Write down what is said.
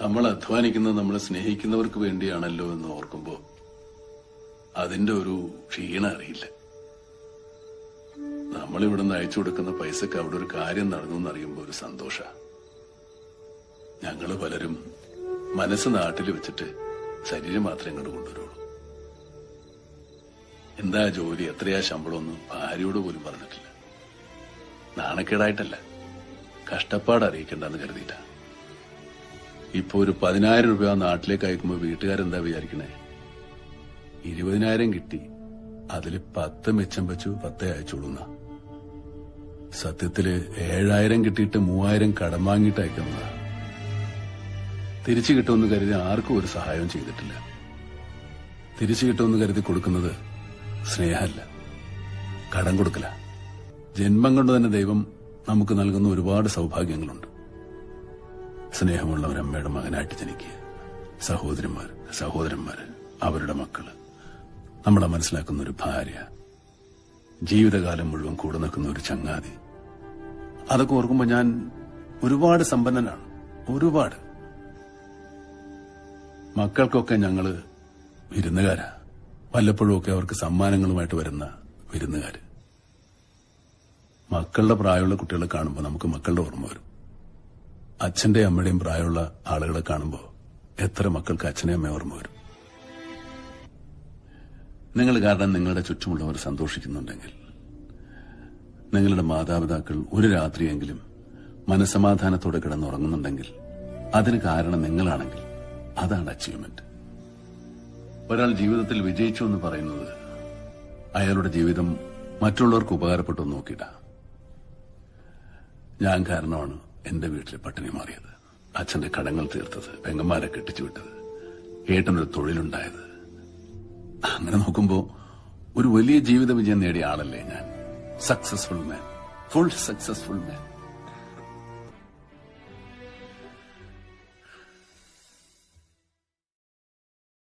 നമ്മൾ അധ്വാനിക്കുന്നത് നമ്മളെ സ്നേഹിക്കുന്നവർക്ക് വേണ്ടിയാണല്ലോ എന്ന് ഓർക്കുമ്പോ അതിന്റെ ഒരു ക്ഷീണം അറിയില്ല. നമ്മളിവിടുന്ന് അയച്ചു കൊടുക്കുന്ന പൈസക്ക് അവിടെ ഒരു കാര്യം നടന്നു എന്നറിയുമ്പോ ഒരു സന്തോഷ. ഞങ്ങള് പലരും മനസ്സ് നാട്ടിൽ വെച്ചിട്ട് ശരീരം മാത്രമേ ഇങ്ങോട്ട് കൊണ്ടുവരുള്ളൂ. എന്താ ജോലി, എത്രയാ ശമ്പളമൊന്നും ഭാര്യയോട് പോലും പറഞ്ഞിട്ടില്ല. നാണക്കേടായിട്ടല്ല, കഷ്ടപ്പാട് അറിയിക്കണ്ടെന്ന് കരുതിയില്ല. ഇപ്പൊ ഒരു 10,000 രൂപ നാട്ടിലേക്ക് അയക്കുമ്പോ വീട്ടുകാരെന്താ വിചാരിക്കണേ? 20,000 കിട്ടി, അതിൽ 10 മിച്ചം വെച്ചു 10 അയച്ചോളുന്ന. സത്യത്തില് 7,000 കിട്ടിയിട്ട് 3,000 കടം വാങ്ങിയിട്ട് അയക്കുന്നതാ. തിരിച്ചു കിട്ടുമെന്ന് കരുതി ആർക്കും ഒരു സഹായവും ചെയ്തിട്ടില്ല. തിരിച്ചു കിട്ടുമെന്ന് കരുതി കൊടുക്കുന്നത് സ്നേഹമല്ല, കടം കൊടുക്കല. ജന്മം കൊണ്ട് തന്നെ ദൈവം നമുക്ക് നൽകുന്ന ഒരുപാട് സൗഭാഗ്യങ്ങളുണ്ട്. സ്നേഹമുള്ള ഒരമ്മയുടെ മകനായിട്ട് ജനിക്കുക, സഹോദരന്മാര്, അവരുടെ മക്കള്, നമ്മളെ മനസ്സിലാക്കുന്ന ഒരു ഭാര്യ, ജീവിതകാലം മുഴുവൻ കൂടെ നിൽക്കുന്ന ഒരു ചങ്ങാതി. അതൊക്കെ ഓർക്കുമ്പോ ഞാൻ ഒരുപാട് സമ്പന്നനാണ്. ഒരുപാട്. മക്കൾക്കൊക്കെ ഞങ്ങള് വിരുന്നുകാരാ. വല്ലപ്പോഴും ഒക്കെ അവർക്ക് സമ്മാനങ്ങളുമായിട്ട് വരുന്ന വിരുന്നുകാര്. മക്കളുടെ പ്രായമുള്ള കുട്ടികളെ കാണുമ്പോൾ നമുക്ക് മക്കളുടെ ഓർമ്മ വരും. അച്ഛന്റെയും അമ്മയുടെയും പ്രായമുള്ള ആളുകളെ കാണുമ്പോൾ എത്ര മക്കൾക്ക് അച്ഛനെയും അമ്മയെ ഓർമ്മ വരും. നിങ്ങൾ കാരണം നിങ്ങളുടെ ചുറ്റുമുള്ളവർ സന്തോഷിക്കുന്നുണ്ടെങ്കിൽ, നിങ്ങളുടെ മാതാപിതാക്കൾ ഒരു രാത്രിയെങ്കിലും മനസ്സമാധാനത്തോടെ കിടന്നുറങ്ങുന്നുണ്ടെങ്കിൽ, അതിന് കാരണം നിങ്ങളാണെങ്കിൽ അതാണ് അച്ചീവ്മെന്റ്. ഒരാൾ ജീവിതത്തിൽ വിജയിച്ചു എന്ന് പറയുന്നത് അയാളുടെ ജീവിതം മറ്റുള്ളവർക്ക് ഉപകാരപ്പെട്ടു നോക്കിയിട്ടാ. ഞാൻ കാരണമാണ് എന്റെ വീട്ടിലെ പട്ടിണി മാറിയത്, അച്ഛന്റെ കടങ്ങൾ തീർത്തത്, പെങ്ങന്മാരെ കെട്ടിച്ചു വിട്ടത്, ഏട്ടനൊരു തൊഴിലുണ്ടായത്. അങ്ങനെ നോക്കുമ്പോ ഒരു വലിയ ജീവിത വിജയം നേടിയ ആളല്ലേ ഞാൻ. സക്സസ്ഫുൾ മാൻ, ഫുൾ സക്സസ്ഫുൾ മാൻ.